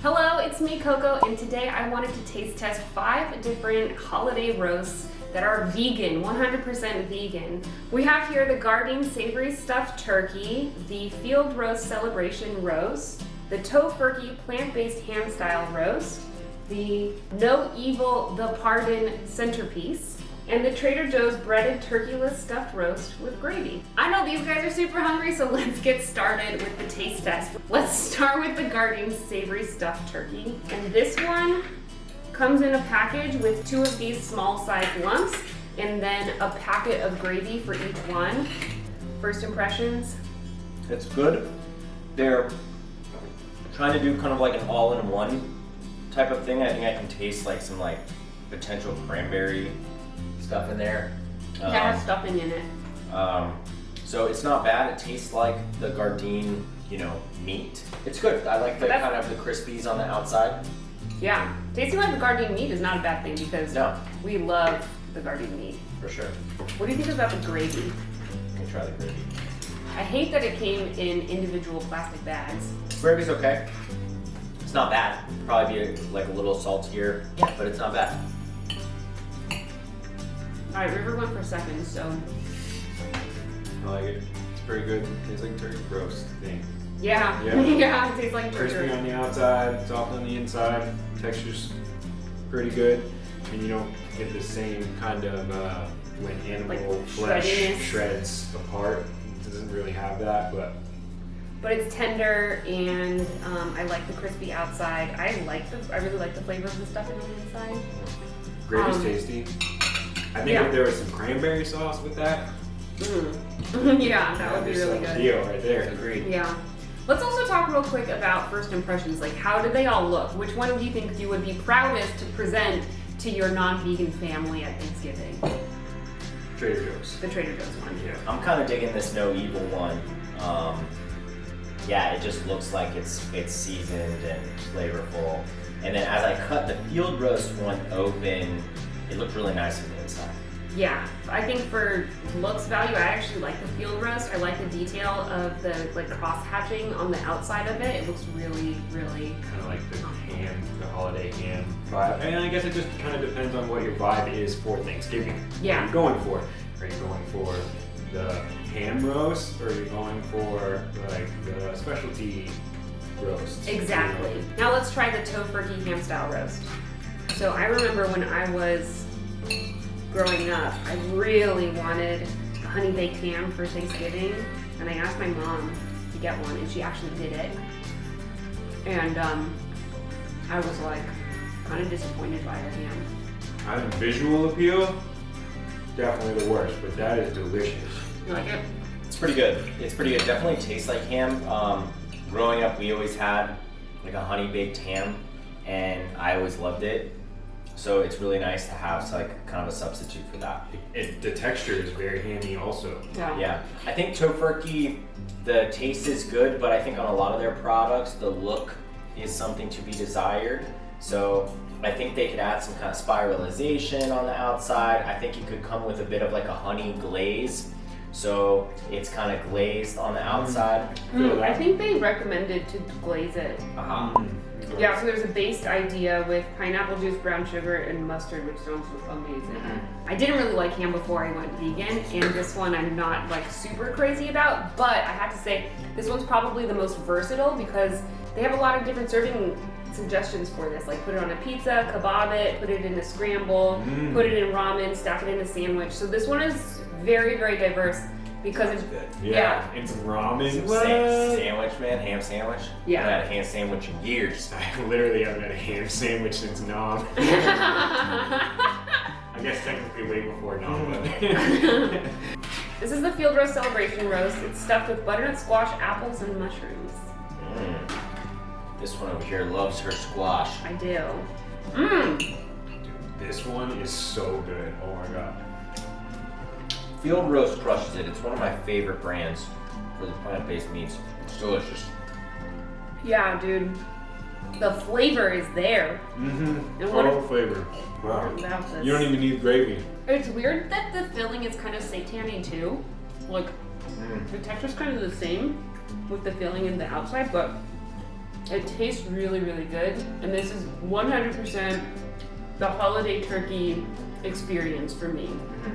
Hello, it's me, Coco, and today I wanted to taste test 5 different holiday roasts that are vegan, 100% vegan. We have here the Gardein Savory Stuffed Turkey, the Field Roast Celebration Roast, the Tofurkey Plant-Based Ham Style Roast, the No Evil The Pardon Centerpiece, and the Trader Joe's Breaded Turkeyless Stuffed Roast with gravy. I know these guys are super hungry, so let's get started with the taste test. Let's start with the Gardein Savory Stuffed Turkey. And this one comes in a package with 2 of these small sized lumps and then a packet of gravy for each one. First impressions? It's good. They're trying to do kind of like an all-in-one type of thing. I think I can taste like some like potential cranberry stuff in there. It has stuffing in it. So it's not bad. It tastes like the Gardein, meat. It's good. I like the kind of the crispies on the outside. Yeah, tasting like the Gardein meat is not a bad thing because we love the Gardein meat. For sure. What do you think about the gravy? Let me try the gravy. I hate that it came in individual plastic bags. Gravy's okay. It's not bad. Probably be like a little saltier, but it's not bad. All right, River went for second, so. I like it. It's pretty good. Tastes like turkey roast thing. Yeah, yeah, it tastes like turkey. Crispy on the outside, soft on the inside. Texture's pretty good, and you don't get the same kind of when animal like flesh shreddiness. shreds apart. It doesn't really have that, but it's tender, and I like the crispy outside. I really like the flavor of the stuffing on the inside. gravy's tasty. I think if there was some cranberry sauce with that, yeah, that would be really good. Deal right there. Agreed. Yeah. Let's also talk real quick about first impressions. Like, how did they all look? Which one do you think you would be proudest to present to your non-vegan family at Thanksgiving? Trader Joe's. The Trader Joe's one. Yeah. I'm kind of digging this No Evil one. Yeah, it just looks like it's seasoned and flavorful. And then as I cut the field roast one open, it looked really nice on the inside. Yeah, I think for looks value, I actually like the field roast. I like the detail of the cross hatching on the outside of it. It looks really, really Kind of like the ham, the holiday ham vibe. And I guess it just kind of depends on what your vibe is for Thanksgiving. Yeah. What are you going for? Are you going for the ham roast, or are you going for like the specialty roast? Exactly. Now let's try the Tofurkey ham style roast. So I remember when I was growing up, I really wanted a honey baked ham for Thanksgiving, and I asked my mom to get one, and she actually did it. And I was like kind of disappointed by the ham. I think visual appeal, definitely the worst, but that is delicious. You like it? It's pretty good. It's pretty good. Definitely tastes like ham. Growing up, we always had like a honey baked ham, and I always loved it. So it's really nice to have like kind of a substitute for that. The texture is very handy also. Yeah. I think Tofurkey, the taste is good, but I think on a lot of their products, the look is something to be desired. So I think they could add some kind of spiralization on the outside. I think it could come with a bit of like a honey glaze. So it's kind of glazed on the outside. I think they recommended to glaze it. Yeah, so there's a based idea with pineapple juice, brown sugar, and mustard, which sounds amazing. I didn't really like ham before I went vegan, and this one I'm not like super crazy about, but I have to say this one's probably the most versatile because they have a lot of different serving suggestions for this. Like put it on a pizza, kebab it, put it in a scramble, put it in ramen, stack it in a sandwich. So this one is very, very diverse. Because it's good. Yeah. And some ramen. Sandwich, man. Ham sandwich. Yeah. I haven't had a ham sandwich in years. I literally haven't had a ham sandwich since Nom. I guess technically way before Nom, but. This is the Field Roast Celebration Roast. It's stuffed with butternut squash, apples, and mushrooms. This one over here loves her squash. I do. Dude, this one is so good. Oh my god. Field Roast crushes it. It's one of my favorite brands for the plant-based meats. It's delicious. Yeah, dude. The flavor is there. And Total flavor. Wow. You don't even need gravy. It's weird that the filling is kind of seitan-y too. Like, the texture's kind of the same with the filling in the outside, but It tastes really, really good. And this is 100% the holiday turkey experience for me.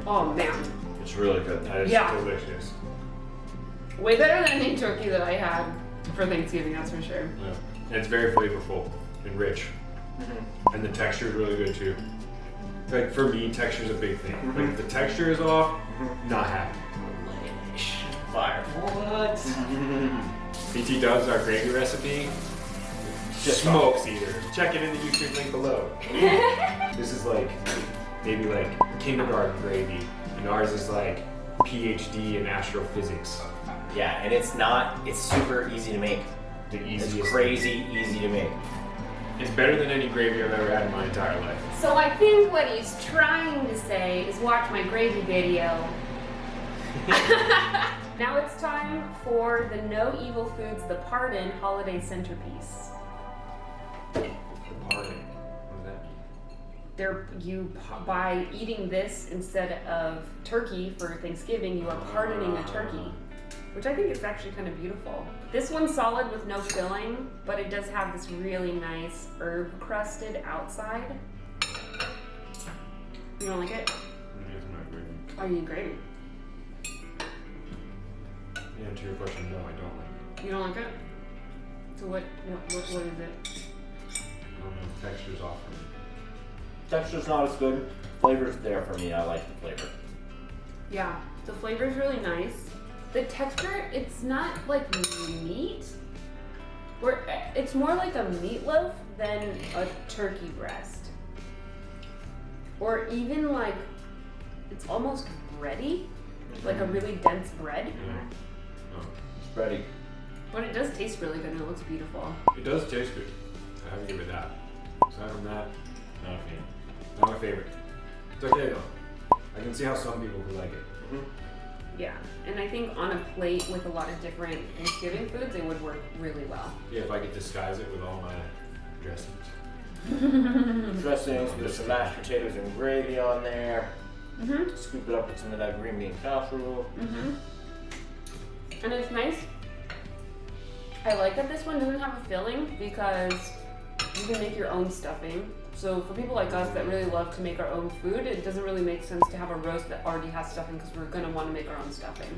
Oh man. It's really good. That is delicious. Way better than any turkey that I had for Thanksgiving, that's for sure. Yeah. And it's very flavorful and rich. And the texture is really good too. Like for me, texture is a big thing. Like if the texture is off, not happy. Fire. What? BT Dubs, our gravy recipe, Just smokes either. Check it in the YouTube link below. This is like, maybe like kindergarten gravy. And ours is like PhD in astrophysics. Yeah, and it's super easy to make. The easiest. It's crazy easy to make. It's better than any gravy I've ever had in my entire life. So I think what he's trying to say is watch my gravy video. Now it's time for the No Evil Foods The Pardon Holiday Centerpiece. The pardon. What does that mean? By eating this instead of turkey for Thanksgiving, you are pardoning a turkey, which I think is actually kind of beautiful. This one's solid with no filling, but it does have this really nice herb crusted outside. You don't like it? It's not gravy. Oh, you need gravy. Yeah, to your question, no, I don't like it. You don't like it? So what is it? I don't know, the texture's off for me. Texture's not as good. Flavor's there for me. I like the flavor. Yeah, the flavor's really nice. The texture, it's not like meat. It's more like a meatloaf than a turkey breast. Or even like, it's almost bready, like a really dense bread. Yeah. Oh. Spready. But it does taste really good and it looks beautiful. It does taste good. I have to give it that. Aside from that, not a fan. Not my favorite. It's okay though. I can see how some people could like it. Yeah, and I think on a plate with a lot of different Thanksgiving foods, it would work really well. Yeah, if I could disguise it with all my dressings. Dressings with some mashed potatoes and gravy on there. Mm-hmm. Scoop it up with some of that green bean casserole. Mm-hmm. And it's nice. I like that this one doesn't have a filling because you can make your own stuffing. So for people like us that really love to make our own food, it doesn't really make sense to have a roast that already has stuffing because we're gonna want to make our own stuffing.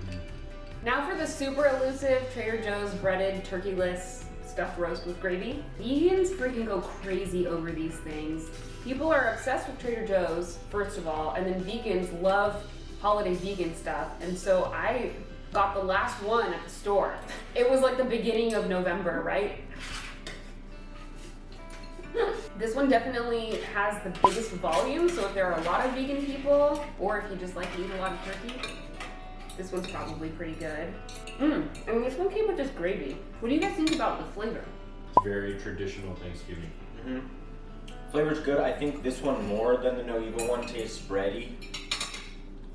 Now for the super elusive Trader Joe's breaded turkey-less stuffed roast with gravy. Vegans freaking go crazy over these things. People are obsessed with Trader Joe's, first of all, and then vegans love holiday vegan stuff. And so I got the last one at the store. It was like the beginning of November, right? This one definitely has the biggest volume, so if there are a lot of vegan people, or if you just like to eat a lot of turkey, this one's probably pretty good. And this one came with just gravy. What do you guys think about the flavor? It's very traditional Thanksgiving. Flavor's good. I think this one more than the No Evil one tastes bready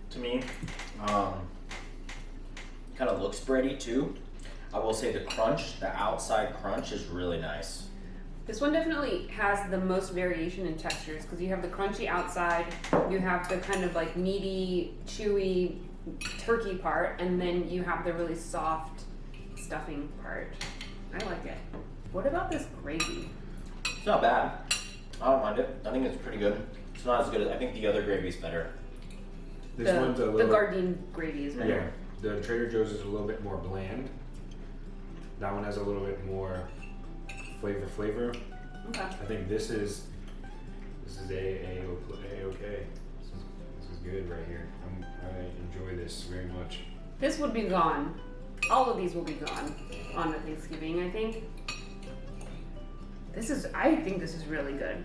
to me. Kind of looks bready too. I will say the crunch, the outside crunch is really nice. This one definitely has the most variation in textures because you have the crunchy outside, you have the kind of like meaty, chewy turkey part, and then you have the really soft stuffing part. I like it. What about this gravy? It's not bad. I don't mind it. I think it's pretty good. It's not as good as, I think the other gravy's better. This one's a little. The Gardein gravy is better. Yeah, the Trader Joe's is a little bit more bland. That one has a little bit more flavor. Okay. I think this is A-okay. This is good right here. I enjoy this very much. This would be gone. All of these will be gone on the Thanksgiving, I think. I think this is really good.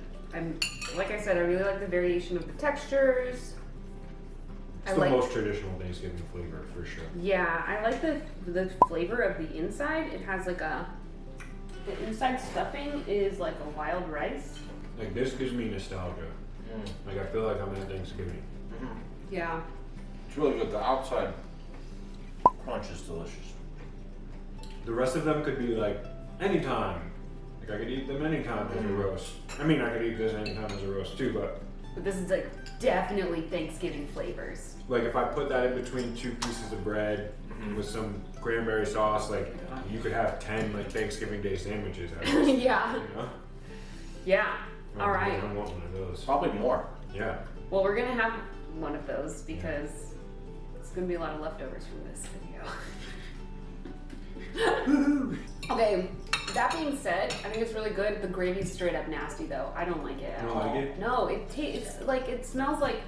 Like I said, I really like the variation of the textures. It's the most traditional Thanksgiving flavor for sure. Yeah, I like the flavor of the inside. It has like the inside stuffing is like a wild rice. Like this gives me nostalgia. Like I feel like I'm at Thanksgiving. Yeah. It's really good. The outside crunch is delicious. The rest of them could be like anytime. Like I could eat them anytime as a roast. I mean, I could eat this anytime as a roast too, but But this is like definitely Thanksgiving flavors. Like if I put that in between 2 pieces of bread with some cranberry sauce, like you could have 10 like Thanksgiving Day sandwiches out of this, Yeah. you know? Yeah. All right. I want one of those. Probably more. Yeah. Well, we're gonna have one of those because it's gonna be a lot of leftovers from this video. Okay, that being said, I think it's really good. The gravy's straight up nasty though. I don't like it at You don't all. like it? No, it's like, it smells like,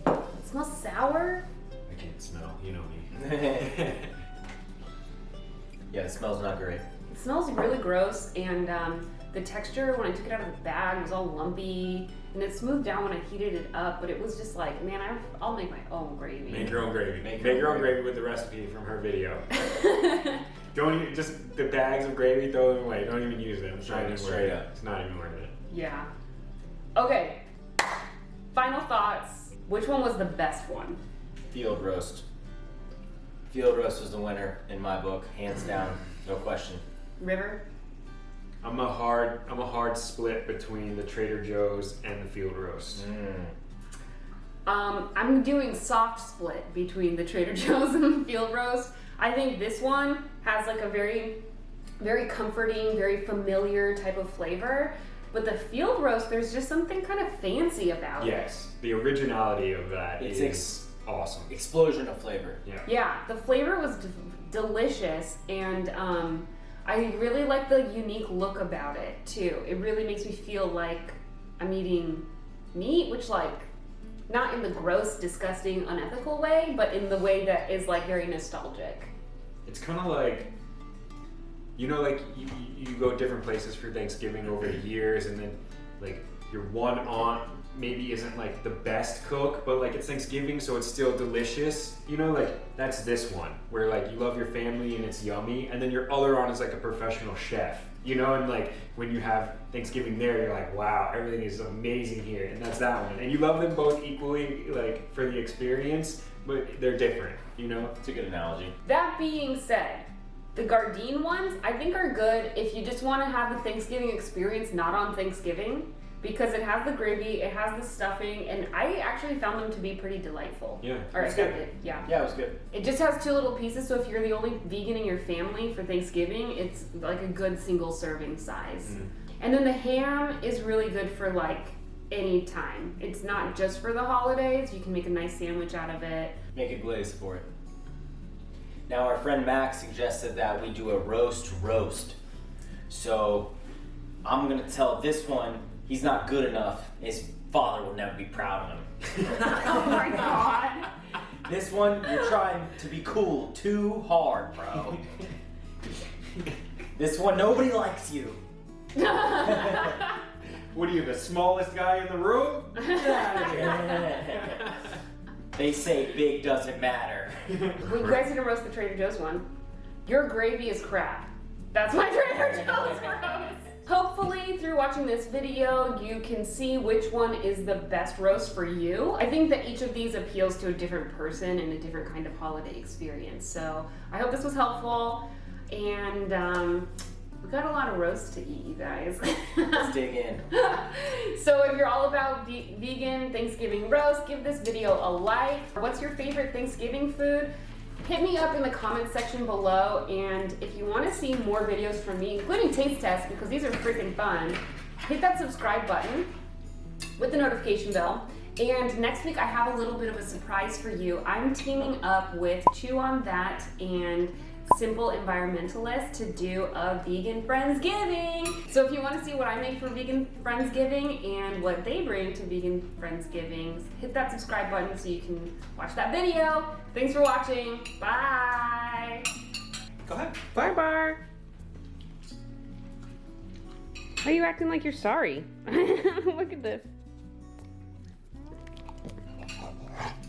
it smells sour. I can't smell, you know me. Yeah, it smells not great. It smells really gross, and the texture when I took it out of the bag was all lumpy, and it smoothed down when I heated it up, but it was just like, man, I'll make my own gravy. Make your own gravy. Make Make your your own own gravy with the recipe from her video. Don't even, just the bags of gravy, throw them away. Don't even use them. It's not even worth Straight it. up. It's not even worth it. Yeah. Okay. Final thoughts. Which one was the best one? Field roast. Field roast was the winner in my book, hands down, no question. River? I'm a hard split between the Trader Joe's and the field roast. I'm doing soft split between the Trader Joe's and the field roast. I think this one has like a very, very comforting, very familiar type of flavor. But the field roast, there's just something kind of fancy about it. Yes, the originality of that It's is awesome. Explosion of flavor. Yeah. Yeah, the flavor was delicious, and I really like the unique look about it too. It really makes me feel like I'm eating meat, which like, not in the gross, disgusting, unethical way, but in the way that is like very nostalgic. It's kind of like, you know, like you go different places for Thanksgiving over the years, and then like your one aunt maybe isn't like the best cook, but like it's Thanksgiving, so it's still delicious. You know, like that's this one where like you love your family and it's yummy, and then your other aunt is like a professional chef. You know, and like when you have Thanksgiving there, you're like, wow, everything is amazing here, and that's that one. And you love them both equally, like for the experience, but they're different. You know, It's a good analogy. That being said, the Gardein ones I think are good if you just want to have the Thanksgiving experience not on Thanksgiving, because it has the gravy, it has the stuffing, and I actually found them to be pretty delightful. Yeah, Or it's I found good. it, yeah. Yeah, it was good. It just has 2 little pieces, so if you're the only vegan in your family for Thanksgiving, it's like a good single serving size. And then the ham is really good for like any time. It's not just for the holidays. You can make a nice sandwich out of it. Make a glaze for it. Now our friend Max suggested that we do a roast. So I'm gonna tell this one, he's not good enough. His father will never be proud of him. Oh my god. This one, you're trying to be cool too hard, bro. This one, nobody likes you. what are you, the smallest guy in the room? They say big doesn't matter. When you guys didn't roast the Trader Joe's one, your gravy is crap. That's my Trader Joe's roast. Hopefully, through watching this video, you can see which one is the best roast for you. I think that each of these appeals to a different person and a different kind of holiday experience. So I hope this was helpful, and we got a lot of roast to eat, you guys. Let's dig in. So if you're all about vegan Thanksgiving roast, give this video a like. What's your favorite Thanksgiving food? Hit me up in the comment section below, and if you want to see more videos from me, including taste tests, because these are freaking fun, hit that subscribe button with the notification bell. And next week I have a little bit of a surprise for you. I'm teaming up with Chew on That and Simple Environmentalist to do a vegan Friendsgiving. So if you want to see what I make for vegan Friendsgiving and what they bring to vegan Friendsgivings, hit that subscribe button so you can watch that video. Thanks for watching. Bye. Go ahead. Bye bye. Why are you acting like you're sorry? Look at this.